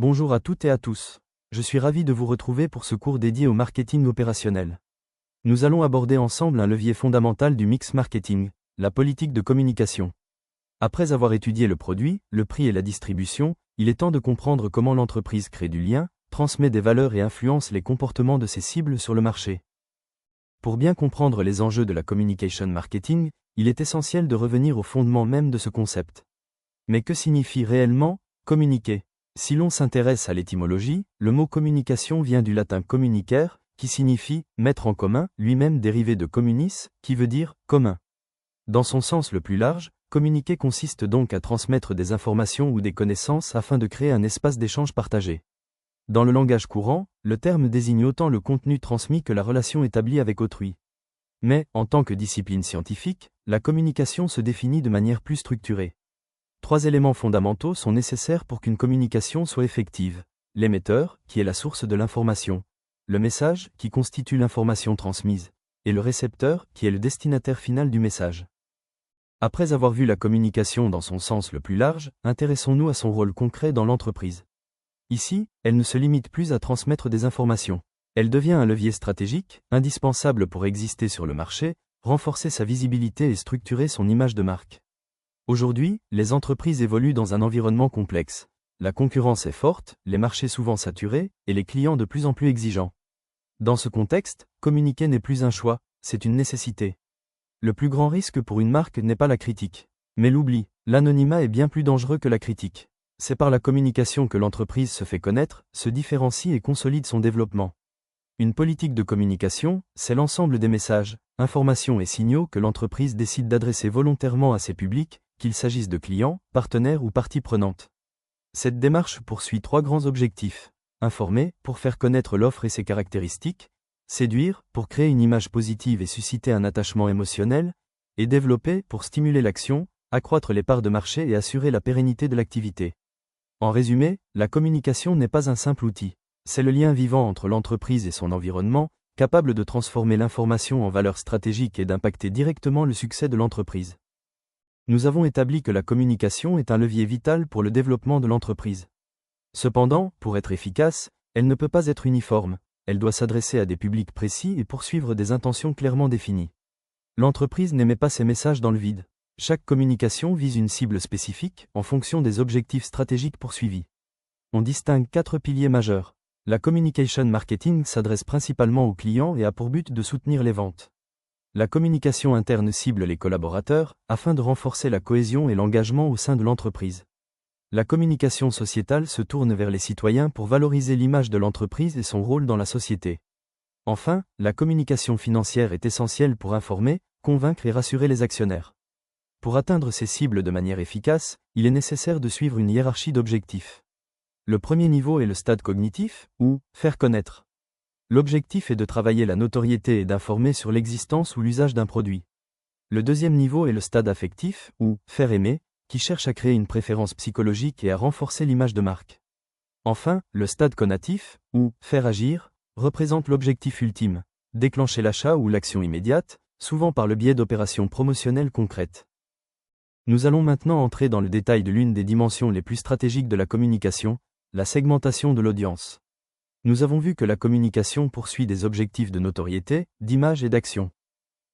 Bonjour à toutes et à tous. Je suis ravi de vous retrouver pour ce cours dédié au marketing opérationnel. Nous allons aborder ensemble un levier fondamental du mix marketing, la politique de communication. Après avoir étudié le produit, le prix et la distribution, il est temps de comprendre comment l'entreprise crée du lien, transmet des valeurs et influence les comportements de ses cibles sur le marché. Pour bien comprendre les enjeux de la communication marketing, il est essentiel de revenir au fondement même de ce concept. Mais que signifie réellement communiquer ? Si l'on s'intéresse à l'étymologie, le mot communication vient du latin communicare, qui signifie mettre en commun, lui-même dérivé de communis, qui veut dire commun. Dans son sens le plus large, communiquer consiste donc à transmettre des informations ou des connaissances afin de créer un espace d'échange partagé. Dans le langage courant, le terme désigne autant le contenu transmis que la relation établie avec autrui. Mais, en tant que discipline scientifique, la communication se définit de manière plus structurée. 3 éléments fondamentaux sont nécessaires pour qu'une communication soit effective. L'émetteur, qui est la source de l'information. Le message, qui constitue l'information transmise. Et le récepteur, qui est le destinataire final du message. Après avoir vu la communication dans son sens le plus large, intéressons-nous à son rôle concret dans l'entreprise. Ici, elle ne se limite plus à transmettre des informations. Elle devient un levier stratégique, indispensable pour exister sur le marché, renforcer sa visibilité et structurer son image de marque. Aujourd'hui, les entreprises évoluent dans un environnement complexe. La concurrence est forte, les marchés souvent saturés, et les clients de plus en plus exigeants. Dans ce contexte, communiquer n'est plus un choix, c'est une nécessité. Le plus grand risque pour une marque n'est pas la critique, mais l'oubli. L'anonymat est bien plus dangereux que la critique. C'est par la communication que l'entreprise se fait connaître, se différencie et consolide son développement. Une politique de communication, c'est l'ensemble des messages, informations et signaux que l'entreprise décide d'adresser volontairement à ses publics, qu'il s'agisse de clients, partenaires ou parties prenantes. Cette démarche poursuit 3 grands objectifs. Informer, pour faire connaître l'offre et ses caractéristiques, séduire, pour créer une image positive et susciter un attachement émotionnel, et développer, pour stimuler l'action, accroître les parts de marché et assurer la pérennité de l'activité. En résumé, la communication n'est pas un simple outil. C'est le lien vivant entre l'entreprise et son environnement, capable de transformer l'information en valeur stratégique et d'impacter directement le succès de l'entreprise. Nous avons établi que la communication est un levier vital pour le développement de l'entreprise. Cependant, pour être efficace, elle ne peut pas être uniforme, elle doit s'adresser à des publics précis et poursuivre des intentions clairement définies. L'entreprise n'émet pas ses messages dans le vide. Chaque communication vise une cible spécifique, en fonction des objectifs stratégiques poursuivis. On distingue 4 piliers majeurs. La communication marketing s'adresse principalement aux clients et a pour but de soutenir les ventes. La communication interne cible les collaborateurs, afin de renforcer la cohésion et l'engagement au sein de l'entreprise. La communication sociétale se tourne vers les citoyens pour valoriser l'image de l'entreprise et son rôle dans la société. Enfin, la communication financière est essentielle pour informer, convaincre et rassurer les actionnaires. Pour atteindre ces cibles de manière efficace, il est nécessaire de suivre une hiérarchie d'objectifs. Le premier niveau est le stade cognitif, ou faire connaître. L'objectif est de travailler la notoriété et d'informer sur l'existence ou l'usage d'un produit. Le deuxième niveau est le stade affectif, ou faire aimer, qui cherche à créer une préférence psychologique et à renforcer l'image de marque. Enfin, le stade conatif, ou faire agir, représente l'objectif ultime, déclencher l'achat ou l'action immédiate, souvent par le biais d'opérations promotionnelles concrètes. Nous allons maintenant entrer dans le détail de l'une des dimensions les plus stratégiques de la communication, la segmentation de l'audience. Nous avons vu que la communication poursuit des objectifs de notoriété, d'image et d'action.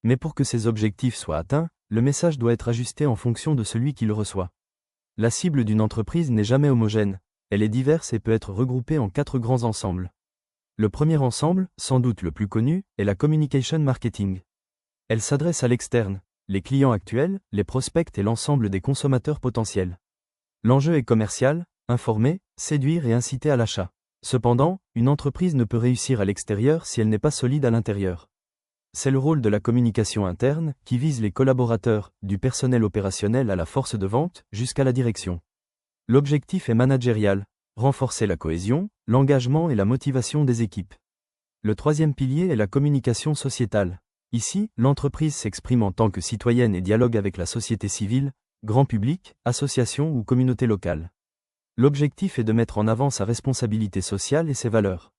Mais pour que ces objectifs soient atteints, le message doit être ajusté en fonction de celui qui le reçoit. La cible d'une entreprise n'est jamais homogène, elle est diverse et peut être regroupée en 4 grands ensembles. Le premier ensemble, sans doute le plus connu, est la communication marketing. Elle s'adresse à l'externe, les clients actuels, les prospects et l'ensemble des consommateurs potentiels. L'enjeu est commercial, informer, séduire et inciter à l'achat. Cependant, une entreprise ne peut réussir à l'extérieur si elle n'est pas solide à l'intérieur. C'est le rôle de la communication interne, qui vise les collaborateurs, du personnel opérationnel à la force de vente, jusqu'à la direction. L'objectif est managérial, renforcer la cohésion, l'engagement et la motivation des équipes. Le troisième pilier est la communication sociétale. Ici, l'entreprise s'exprime en tant que citoyenne et dialogue avec la société civile, grand public, associations ou communautés locales. L'objectif est de mettre en avant sa responsabilité sociale et ses valeurs.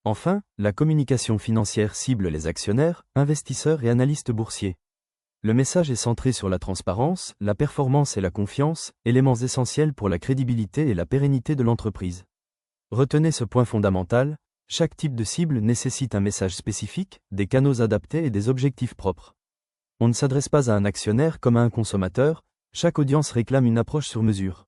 Enfin, la communication financière cible les actionnaires, investisseurs et analystes boursiers. Le message est centré sur la transparence, la performance et la confiance, éléments essentiels pour la crédibilité et la pérennité de l'entreprise. Retenez ce point fondamental, chaque type de cible nécessite un message spécifique, des canaux adaptés et des objectifs propres. On ne s'adresse pas à un actionnaire comme à un consommateur, chaque audience réclame une approche sur mesure.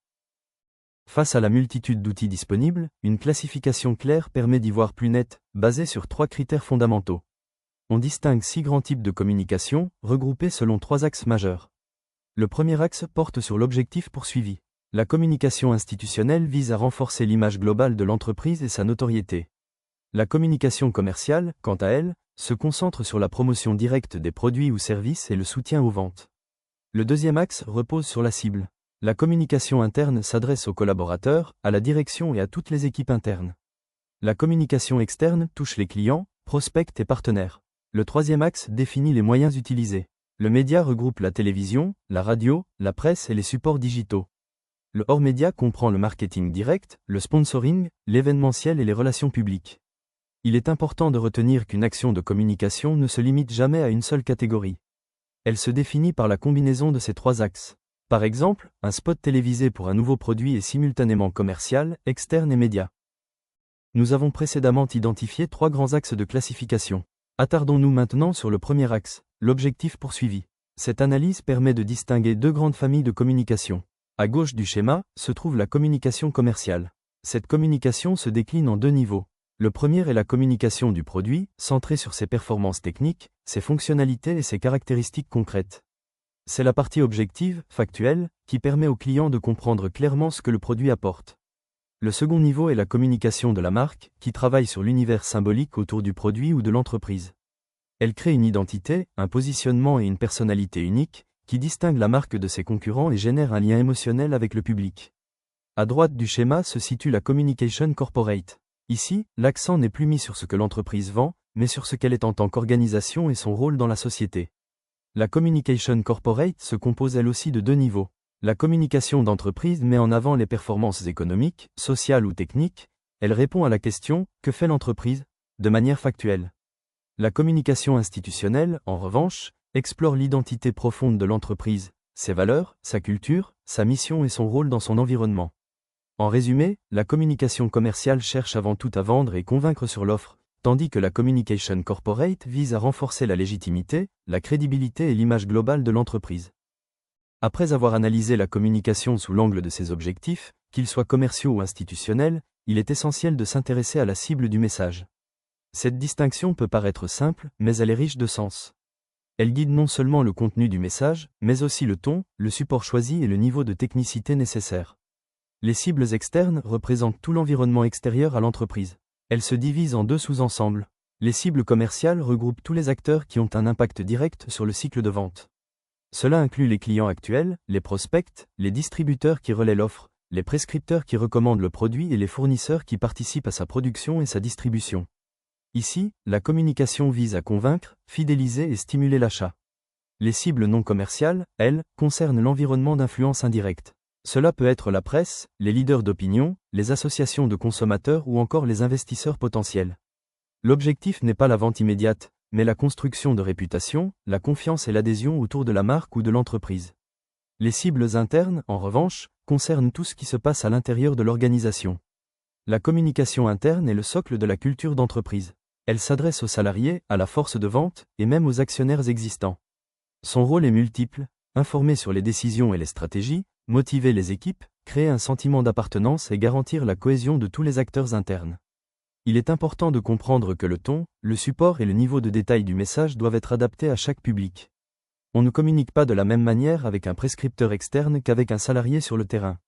Face à la multitude d'outils disponibles, une classification claire permet d'y voir plus net, basée sur 3 critères fondamentaux. On distingue 6 grands types de communication, regroupés selon 3 axes majeurs. Le premier axe porte sur l'objectif poursuivi. La communication institutionnelle vise à renforcer l'image globale de l'entreprise et sa notoriété. La communication commerciale, quant à elle, se concentre sur la promotion directe des produits ou services et le soutien aux ventes. Le deuxième axe repose sur la cible. La communication interne s'adresse aux collaborateurs, à la direction et à toutes les équipes internes. La communication externe touche les clients, prospects et partenaires. Le troisième axe définit les moyens utilisés. Le média regroupe la télévision, la radio, la presse et les supports digitaux. Le hors-média comprend le marketing direct, le sponsoring, l'événementiel et les relations publiques. Il est important de retenir qu'une action de communication ne se limite jamais à une seule catégorie. Elle se définit par la combinaison de ces 3 axes. Par exemple, un spot télévisé pour un nouveau produit est simultanément commercial, externe et média. Nous avons précédemment identifié 3 grands axes de classification. Attardons-nous maintenant sur le premier axe, l'objectif poursuivi. Cette analyse permet de distinguer 2 grandes familles de communication. À gauche du schéma, se trouve la communication commerciale. Cette communication se décline en 2 niveaux. Le premier est la communication du produit, centrée sur ses performances techniques, ses fonctionnalités et ses caractéristiques concrètes. C'est la partie objective, factuelle, qui permet au client de comprendre clairement ce que le produit apporte. Le second niveau est la communication de la marque, qui travaille sur l'univers symbolique autour du produit ou de l'entreprise. Elle crée une identité, un positionnement et une personnalité unique, qui distingue la marque de ses concurrents et génère un lien émotionnel avec le public. À droite du schéma se situe la communication corporate. Ici, l'accent n'est plus mis sur ce que l'entreprise vend, mais sur ce qu'elle est en tant qu'organisation et son rôle dans la société. La communication corporate se compose elle aussi de 2 niveaux. La communication d'entreprise met en avant les performances économiques, sociales ou techniques, elle répond à la question « Que fait l'entreprise ?», de manière factuelle. La communication institutionnelle, en revanche, explore l'identité profonde de l'entreprise, ses valeurs, sa culture, sa mission et son rôle dans son environnement. En résumé, la communication commerciale cherche avant tout à vendre et convaincre sur l'offre, tandis que la communication corporate vise à renforcer la légitimité, la crédibilité et l'image globale de l'entreprise. Après avoir analysé la communication sous l'angle de ses objectifs, qu'ils soient commerciaux ou institutionnels, il est essentiel de s'intéresser à la cible du message. Cette distinction peut paraître simple, mais elle est riche de sens. Elle guide non seulement le contenu du message, mais aussi le ton, le support choisi et le niveau de technicité nécessaire. Les cibles externes représentent tout l'environnement extérieur à l'entreprise. Elles se divisent en 2 sous-ensembles. Les cibles commerciales regroupent tous les acteurs qui ont un impact direct sur le cycle de vente. Cela inclut les clients actuels, les prospects, les distributeurs qui relaient l'offre, les prescripteurs qui recommandent le produit et les fournisseurs qui participent à sa production et sa distribution. Ici, la communication vise à convaincre, fidéliser et stimuler l'achat. Les cibles non commerciales, elles, concernent l'environnement d'influence indirecte. Cela peut être la presse, les leaders d'opinion, les associations de consommateurs ou encore les investisseurs potentiels. L'objectif n'est pas la vente immédiate, mais la construction de réputation, la confiance et l'adhésion autour de la marque ou de l'entreprise. Les cibles internes, en revanche, concernent tout ce qui se passe à l'intérieur de l'organisation. La communication interne est le socle de la culture d'entreprise. Elle s'adresse aux salariés, à la force de vente, et même aux actionnaires existants. Son rôle est multiple, informer sur les décisions et les stratégies, motiver les équipes, créer un sentiment d'appartenance et garantir la cohésion de tous les acteurs internes. Il est important de comprendre que le ton, le support et le niveau de détail du message doivent être adaptés à chaque public. On ne communique pas de la même manière avec un prescripteur externe qu'avec un salarié sur le terrain.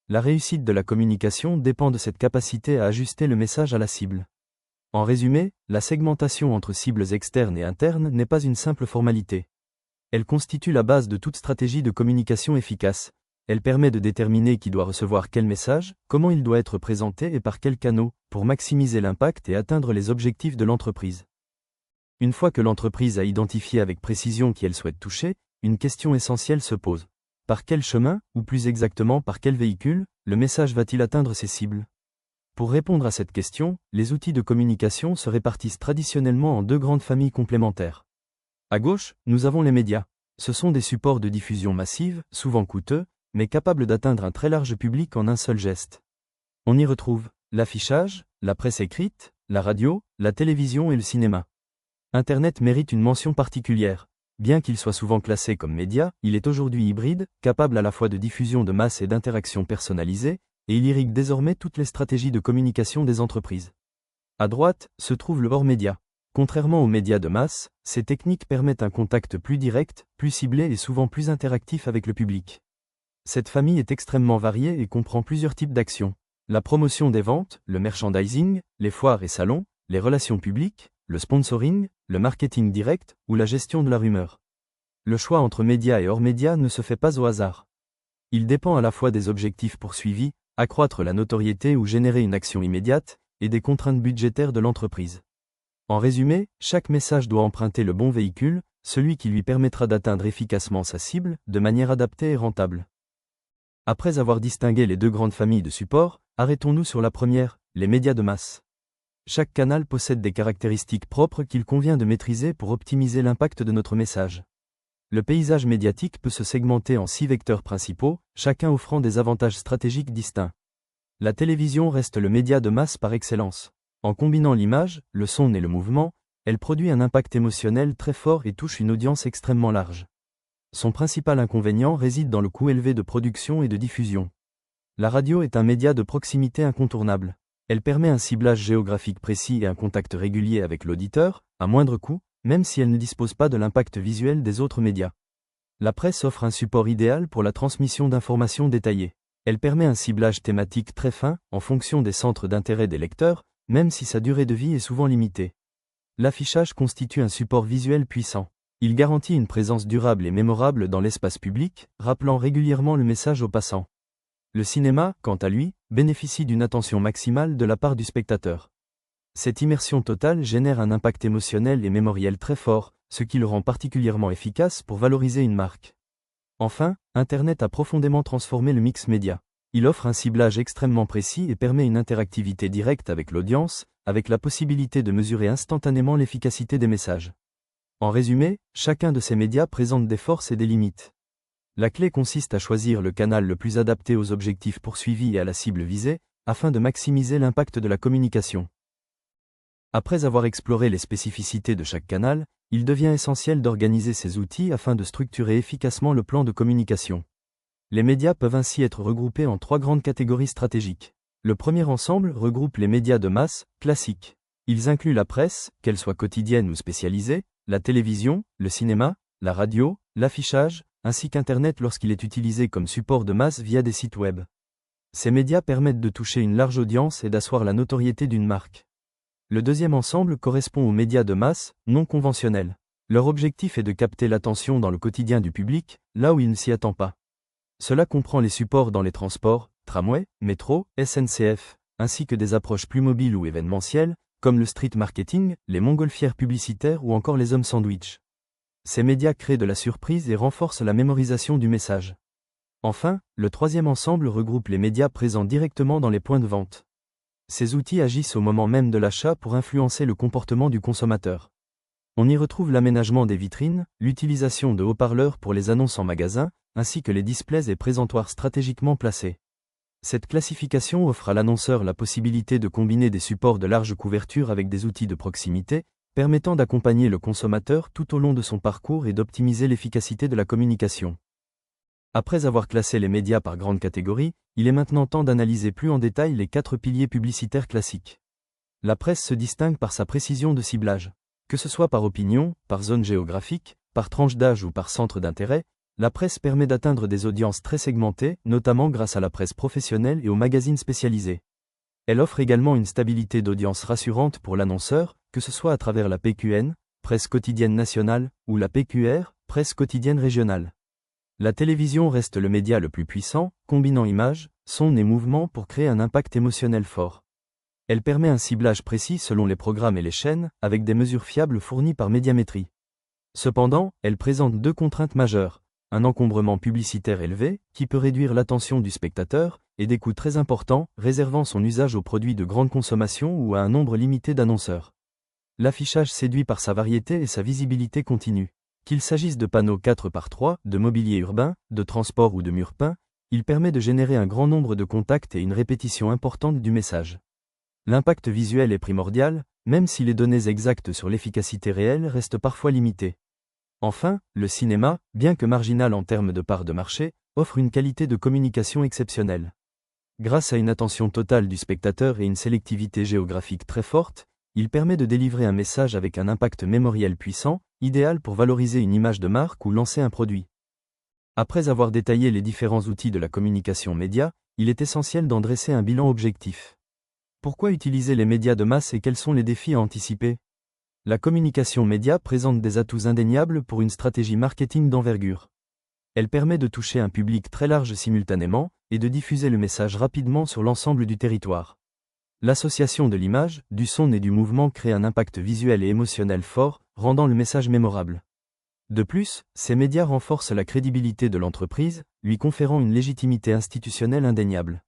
La réussite de la communication dépend de cette capacité à ajuster le message à la cible. En résumé, la segmentation entre cibles externes et internes n'est pas une simple formalité. Elle constitue la base de toute stratégie de communication efficace. Elle permet de déterminer qui doit recevoir quel message, comment il doit être présenté et par quels canaux, pour maximiser l'impact et atteindre les objectifs de l'entreprise. Une fois que l'entreprise a identifié avec précision qui elle souhaite toucher, une question essentielle se pose. Par quel chemin, ou plus exactement par quel véhicule, le message va-t-il atteindre ses cibles ? Pour répondre à cette question, les outils de communication se répartissent traditionnellement en 2 grandes familles complémentaires. À gauche, nous avons les médias. Ce sont des supports de diffusion massive, souvent coûteux, mais capables d'atteindre un très large public en un seul geste. On y retrouve l'affichage, la presse écrite, la radio, la télévision et le cinéma. Internet mérite une mention particulière. Bien qu'il soit souvent classé comme média, il est aujourd'hui hybride, capable à la fois de diffusion de masse et d'interaction personnalisée, et il irrigue désormais toutes les stratégies de communication des entreprises. À droite, se trouve le hors-média. Contrairement aux médias de masse, ces techniques permettent un contact plus direct, plus ciblé et souvent plus interactif avec le public. Cette famille est extrêmement variée et comprend plusieurs types d'actions. La promotion des ventes, le merchandising, les foires et salons, les relations publiques, le sponsoring, le marketing direct ou la gestion de la rumeur. Le choix entre médias et hors médias ne se fait pas au hasard. Il dépend à la fois des objectifs poursuivis, accroître la notoriété ou générer une action immédiate, et des contraintes budgétaires de l'entreprise. En résumé, chaque message doit emprunter le bon véhicule, celui qui lui permettra d'atteindre efficacement sa cible, de manière adaptée et rentable. Après avoir distingué les deux grandes familles de supports, arrêtons-nous sur la première, les médias de masse. Chaque canal possède des caractéristiques propres qu'il convient de maîtriser pour optimiser l'impact de notre message. Le paysage médiatique peut se segmenter en 6 vecteurs principaux, chacun offrant des avantages stratégiques distincts. La télévision reste le média de masse par excellence. En combinant l'image, le son et le mouvement, elle produit un impact émotionnel très fort et touche une audience extrêmement large. Son principal inconvénient réside dans le coût élevé de production et de diffusion. La radio est un média de proximité incontournable. Elle permet un ciblage géographique précis et un contact régulier avec l'auditeur, à moindre coût, même si elle ne dispose pas de l'impact visuel des autres médias. La presse offre un support idéal pour la transmission d'informations détaillées. Elle permet un ciblage thématique très fin, en fonction des centres d'intérêt des lecteurs, même si sa durée de vie est souvent limitée. L'affichage constitue un support visuel puissant. Il garantit une présence durable et mémorable dans l'espace public, rappelant régulièrement le message aux passants. Le cinéma, quant à lui, bénéficie d'une attention maximale de la part du spectateur. Cette immersion totale génère un impact émotionnel et mémoriel très fort, ce qui le rend particulièrement efficace pour valoriser une marque. Enfin, Internet a profondément transformé le mix média. Il offre un ciblage extrêmement précis et permet une interactivité directe avec l'audience, avec la possibilité de mesurer instantanément l'efficacité des messages. En résumé, chacun de ces médias présente des forces et des limites. La clé consiste à choisir le canal le plus adapté aux objectifs poursuivis et à la cible visée, afin de maximiser l'impact de la communication. Après avoir exploré les spécificités de chaque canal, il devient essentiel d'organiser ces outils afin de structurer efficacement le plan de communication. Les médias peuvent ainsi être regroupés en 3 grandes catégories stratégiques. Le premier ensemble regroupe les médias de masse, classiques. Ils incluent la presse, qu'elle soit quotidienne ou spécialisée, la télévision, le cinéma, la radio, l'affichage, ainsi qu'Internet lorsqu'il est utilisé comme support de masse via des sites web. Ces médias permettent de toucher une large audience et d'asseoir la notoriété d'une marque. Le deuxième ensemble correspond aux médias de masse, non conventionnels. Leur objectif est de capter l'attention dans le quotidien du public, là où il ne s'y attend pas. Cela comprend les supports dans les transports, tramway, métro, SNCF, ainsi que des approches plus mobiles ou événementielles, comme le street marketing, les montgolfières publicitaires ou encore les hommes sandwich. Ces médias créent de la surprise et renforcent la mémorisation du message. Enfin, le troisième ensemble regroupe les médias présents directement dans les points de vente. Ces outils agissent au moment même de l'achat pour influencer le comportement du consommateur. On y retrouve l'aménagement des vitrines, l'utilisation de haut-parleurs pour les annonces en magasin, ainsi que les displays et présentoirs stratégiquement placés. Cette classification offre à l'annonceur la possibilité de combiner des supports de large couverture avec des outils de proximité, permettant d'accompagner le consommateur tout au long de son parcours et d'optimiser l'efficacité de la communication. Après avoir classé les médias par grandes catégories, il est maintenant temps d'analyser plus en détail les 4 piliers publicitaires classiques. La presse se distingue par sa précision de ciblage. Que ce soit par opinion, par zone géographique, par tranche d'âge ou par centre d'intérêt, la presse permet d'atteindre des audiences très segmentées, notamment grâce à la presse professionnelle et aux magazines spécialisés. Elle offre également une stabilité d'audience rassurante pour l'annonceur, que ce soit à travers la PQN, presse quotidienne nationale, ou la PQR, presse quotidienne régionale. La télévision reste le média le plus puissant, combinant images, sons et mouvements pour créer un impact émotionnel fort. Elle permet un ciblage précis selon les programmes et les chaînes, avec des mesures fiables fournies par Médiamétrie. Cependant, elle présente 2 contraintes majeures, un encombrement publicitaire élevé, qui peut réduire l'attention du spectateur, et des coûts très importants, réservant son usage aux produits de grande consommation ou à un nombre limité d'annonceurs. L'affichage séduit par sa variété et sa visibilité continue. Qu'il s'agisse de panneaux 4x3, de mobilier urbain, de transport ou de murs peints, il permet de générer un grand nombre de contacts et une répétition importante du message. L'impact visuel est primordial, même si les données exactes sur l'efficacité réelle restent parfois limitées. Enfin, le cinéma, bien que marginal en termes de part de marché, offre une qualité de communication exceptionnelle. Grâce à une attention totale du spectateur et une sélectivité géographique très forte, il permet de délivrer un message avec un impact mémoriel puissant, idéal pour valoriser une image de marque ou lancer un produit. Après avoir détaillé les différents outils de la communication média, il est essentiel d'en dresser un bilan objectif. Pourquoi utiliser les médias de masse et quels sont les défis à anticiper? La communication média présente des atouts indéniables pour une stratégie marketing d'envergure. Elle permet de toucher un public très large simultanément et de diffuser le message rapidement sur l'ensemble du territoire. L'association de l'image, du son et du mouvement crée un impact visuel et émotionnel fort, rendant le message mémorable. De plus, ces médias renforcent la crédibilité de l'entreprise, lui conférant une légitimité institutionnelle indéniable.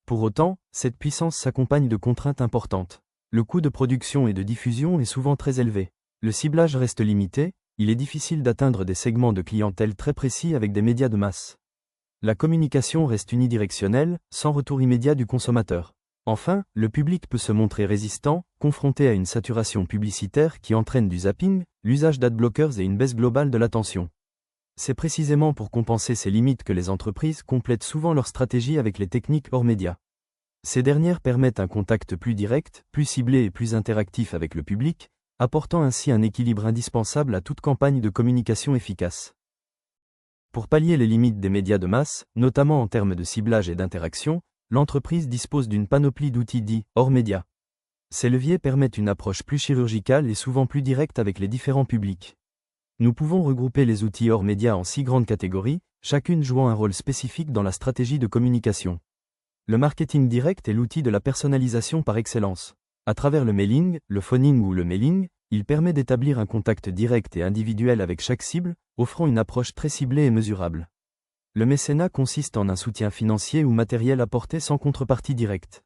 Pour autant, cette puissance s'accompagne de contraintes importantes. Le coût de production et de diffusion est souvent très élevé. Le ciblage reste limité, il est difficile d'atteindre des segments de clientèle très précis avec des médias de masse. La communication reste unidirectionnelle, sans retour immédiat du consommateur. Enfin, le public peut se montrer résistant, confronté à une saturation publicitaire qui entraîne du zapping, l'usage d'adblockers et une baisse globale de l'attention. C'est précisément pour compenser ces limites que les entreprises complètent souvent leur stratégie avec les techniques hors médias. Ces dernières permettent un contact plus direct, plus ciblé et plus interactif avec le public, apportant ainsi un équilibre indispensable à toute campagne de communication efficace. Pour pallier les limites des médias de masse, notamment en termes de ciblage et d'interaction, l'entreprise dispose d'une panoplie d'outils dits hors médias. Ces leviers permettent une approche plus chirurgicale et souvent plus directe avec les différents publics. Nous pouvons regrouper les outils hors médias en 6 grandes catégories, chacune jouant un rôle spécifique dans la stratégie de communication. Le marketing direct est l'outil de la personnalisation par excellence. À travers le mailing, le phoning ou le mailing, il permet d'établir un contact direct et individuel avec chaque cible, offrant une approche très ciblée et mesurable. Le mécénat consiste en un soutien financier ou matériel apporté sans contrepartie directe.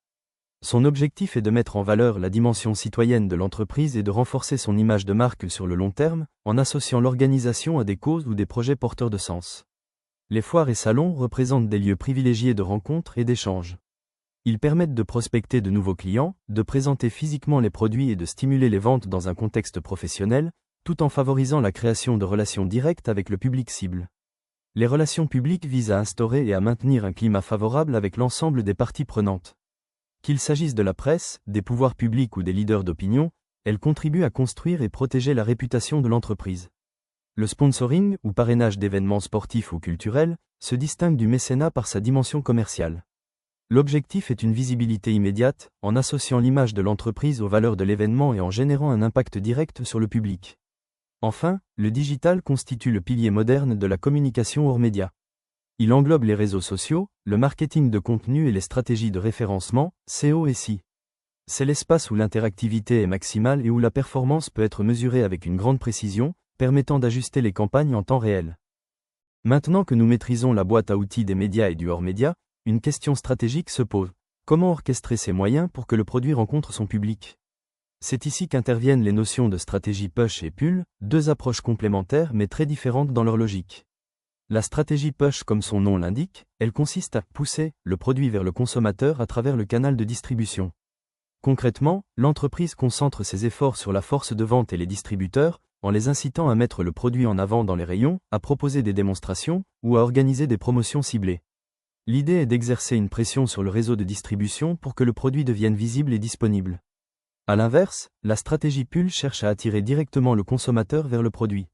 Son objectif est de mettre en valeur la dimension citoyenne de l'entreprise et de renforcer son image de marque sur le long terme, en associant l'organisation à des causes ou des projets porteurs de sens. Les foires et salons représentent des lieux privilégiés de rencontres et d'échanges. Ils permettent de prospecter de nouveaux clients, de présenter physiquement les produits et de stimuler les ventes dans un contexte professionnel, tout en favorisant la création de relations directes avec le public cible. Les relations publiques visent à instaurer et à maintenir un climat favorable avec l'ensemble des parties prenantes. Qu'il s'agisse de la presse, des pouvoirs publics ou des leaders d'opinion, elles contribuent à construire et protéger la réputation de l'entreprise. Le sponsoring, ou parrainage d'événements sportifs ou culturels, se distingue du mécénat par sa dimension commerciale. L'objectif est une visibilité immédiate, en associant l'image de l'entreprise aux valeurs de l'événement et en générant un impact direct sur le public. Enfin, le digital constitue le pilier moderne de la communication hors médias. Il englobe les réseaux sociaux, le marketing de contenu et les stratégies de référencement, SEO et SI. C'est l'espace où l'interactivité est maximale et où la performance peut être mesurée avec une grande précision, permettant d'ajuster les campagnes en temps réel. Maintenant que nous maîtrisons la boîte à outils des médias et du hors-média, une question stratégique se pose. Comment orchestrer ces moyens pour que le produit rencontre son public? C'est ici qu'interviennent les notions de stratégie push et pull, deux approches complémentaires mais très différentes dans leur logique. La stratégie push, comme son nom l'indique, elle consiste à pousser le produit vers le consommateur à travers le canal de distribution. Concrètement, l'entreprise concentre ses efforts sur la force de vente et les distributeurs, en les incitant à mettre le produit en avant dans les rayons, à proposer des démonstrations, ou à organiser des promotions ciblées. L'idée est d'exercer une pression sur le réseau de distribution pour que le produit devienne visible et disponible. A l'inverse, la stratégie pull cherche à attirer directement le consommateur vers le produit.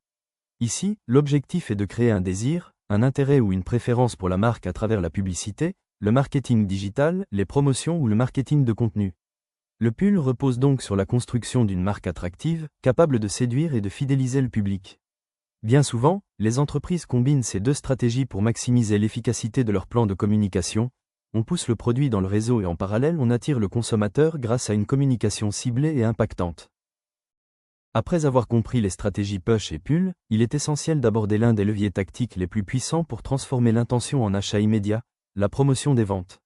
Ici, l'objectif est de créer un désir, un intérêt ou une préférence pour la marque à travers la publicité, le marketing digital, les promotions ou le marketing de contenu. Le pull repose donc sur la construction d'une marque attractive, capable de séduire et de fidéliser le public. Bien souvent, les entreprises combinent ces deux stratégies pour maximiser l'efficacité de leur plan de communication. On pousse le produit dans le réseau et en parallèle on attire le consommateur grâce à une communication ciblée et impactante. Après avoir compris les stratégies push et pull, il est essentiel d'aborder l'un des leviers tactiques les plus puissants pour transformer l'intention en achat immédiat, la promotion des ventes.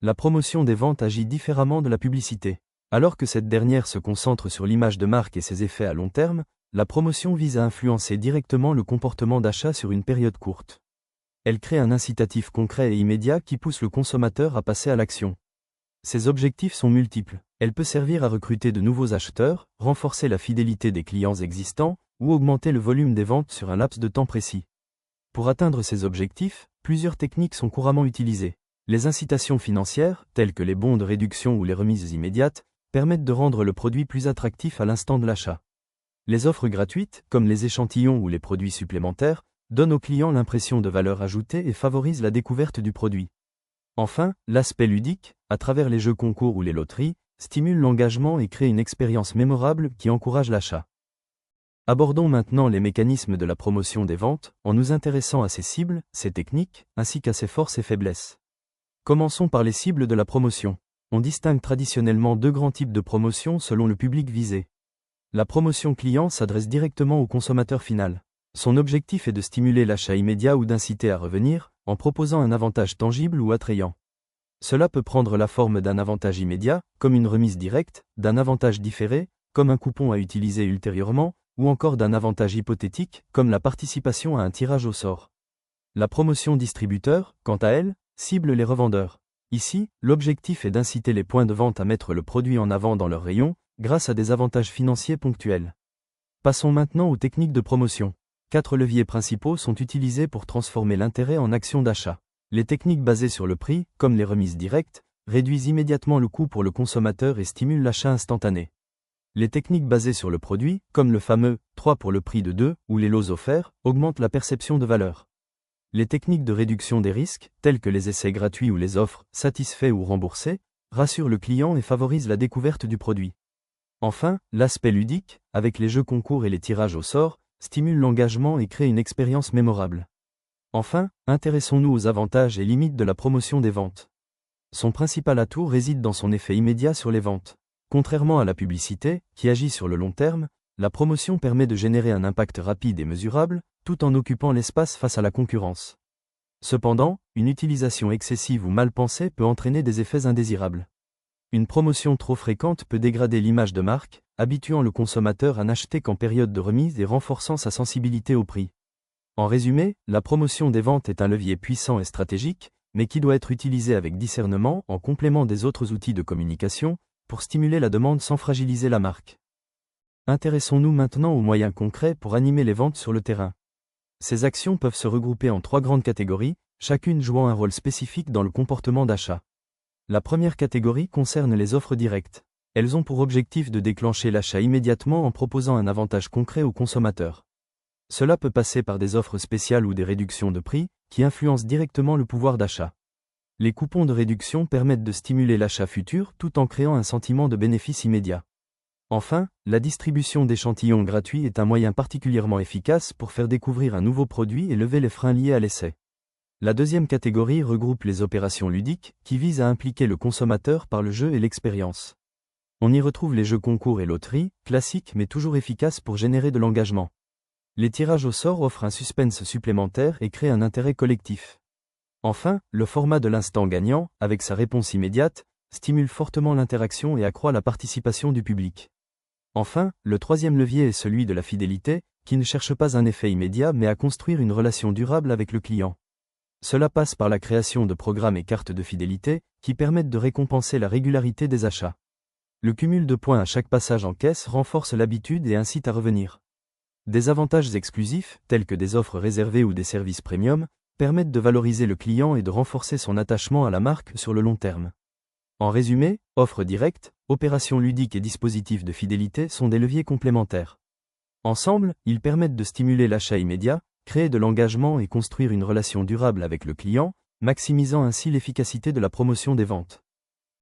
La promotion des ventes agit différemment de la publicité. Alors que cette dernière se concentre sur l'image de marque et ses effets à long terme, la promotion vise à influencer directement le comportement d'achat sur une période courte. Elle crée un incitatif concret et immédiat qui pousse le consommateur à passer à l'action. Ces objectifs sont multiples. Elle peut servir à recruter de nouveaux acheteurs, renforcer la fidélité des clients existants, ou augmenter le volume des ventes sur un laps de temps précis. Pour atteindre ces objectifs, plusieurs techniques sont couramment utilisées. Les incitations financières, telles que les bons de réduction ou les remises immédiates, permettent de rendre le produit plus attractif à l'instant de l'achat. Les offres gratuites, comme les échantillons ou les produits supplémentaires, donnent aux clients l'impression de valeur ajoutée et favorisent la découverte du produit. Enfin, l'aspect ludique, à travers les jeux concours ou les loteries, stimule l'engagement et crée une expérience mémorable qui encourage l'achat. Abordons maintenant les mécanismes de la promotion des ventes, en nous intéressant à ses cibles, ses techniques, ainsi qu'à ses forces et faiblesses. Commençons par les cibles de la promotion. On distingue traditionnellement deux grands types de promotion selon le public visé. La promotion client s'adresse directement au consommateur final. Son objectif est de stimuler l'achat immédiat ou d'inciter à revenir, en proposant un avantage tangible ou attrayant. Cela peut prendre la forme d'un avantage immédiat, comme une remise directe, d'un avantage différé, comme un coupon à utiliser ultérieurement, ou encore d'un avantage hypothétique, comme la participation à un tirage au sort. La promotion distributeur, quant à elle, cible les revendeurs. Ici, l'objectif est d'inciter les points de vente à mettre le produit en avant dans leur rayon, grâce à des avantages financiers ponctuels. Passons maintenant aux techniques de promotion. 4 leviers principaux sont utilisés pour transformer l'intérêt en action d'achat. Les techniques basées sur le prix, comme les remises directes, réduisent immédiatement le coût pour le consommateur et stimulent l'achat instantané. Les techniques basées sur le produit, comme le fameux « 3 pour le prix de 2 » ou les lots offerts, augmentent la perception de valeur. Les techniques de réduction des risques, telles que les essais gratuits ou les offres « satisfaits ou remboursés », rassurent le client et favorisent la découverte du produit. Enfin, l'aspect ludique, avec les jeux concours et les tirages au sort, stimule l'engagement et crée une expérience mémorable. Enfin, intéressons-nous aux avantages et limites de la promotion des ventes. Son principal atout réside dans son effet immédiat sur les ventes. Contrairement à la publicité, qui agit sur le long terme, la promotion permet de générer un impact rapide et mesurable, tout en occupant l'espace face à la concurrence. Cependant, une utilisation excessive ou mal pensée peut entraîner des effets indésirables. Une promotion trop fréquente peut dégrader l'image de marque, habituant le consommateur à n'acheter qu'en période de remise et renforçant sa sensibilité au prix. En résumé, la promotion des ventes est un levier puissant et stratégique, mais qui doit être utilisé avec discernement en complément des autres outils de communication, pour stimuler la demande sans fragiliser la marque. Intéressons-nous maintenant aux moyens concrets pour animer les ventes sur le terrain. Ces actions peuvent se regrouper en 3 grandes catégories, chacune jouant un rôle spécifique dans le comportement d'achat. La première catégorie concerne les offres directes. Elles ont pour objectif de déclencher l'achat immédiatement en proposant un avantage concret aux consommateurs. Cela peut passer par des offres spéciales ou des réductions de prix, qui influencent directement le pouvoir d'achat. Les coupons de réduction permettent de stimuler l'achat futur tout en créant un sentiment de bénéfice immédiat. Enfin, la distribution d'échantillons gratuits est un moyen particulièrement efficace pour faire découvrir un nouveau produit et lever les freins liés à l'essai. La deuxième catégorie regroupe les opérations ludiques, qui visent à impliquer le consommateur par le jeu et l'expérience. On y retrouve les jeux concours et loteries, classiques mais toujours efficaces pour générer de l'engagement. Les tirages au sort offrent un suspense supplémentaire et créent un intérêt collectif. Enfin, le format de l'instant gagnant, avec sa réponse immédiate, stimule fortement l'interaction et accroît la participation du public. Enfin, le troisième levier est celui de la fidélité, qui ne cherche pas un effet immédiat mais à construire une relation durable avec le client. Cela passe par la création de programmes et cartes de fidélité, qui permettent de récompenser la régularité des achats. Le cumul de points à chaque passage en caisse renforce l'habitude et incite à revenir. Des avantages exclusifs, tels que des offres réservées ou des services premium, permettent de valoriser le client et de renforcer son attachement à la marque sur le long terme. En résumé, offres directes, opérations ludiques et dispositifs de fidélité sont des leviers complémentaires. Ensemble, ils permettent de stimuler l'achat immédiat, créer de l'engagement et construire une relation durable avec le client, maximisant ainsi l'efficacité de la promotion des ventes.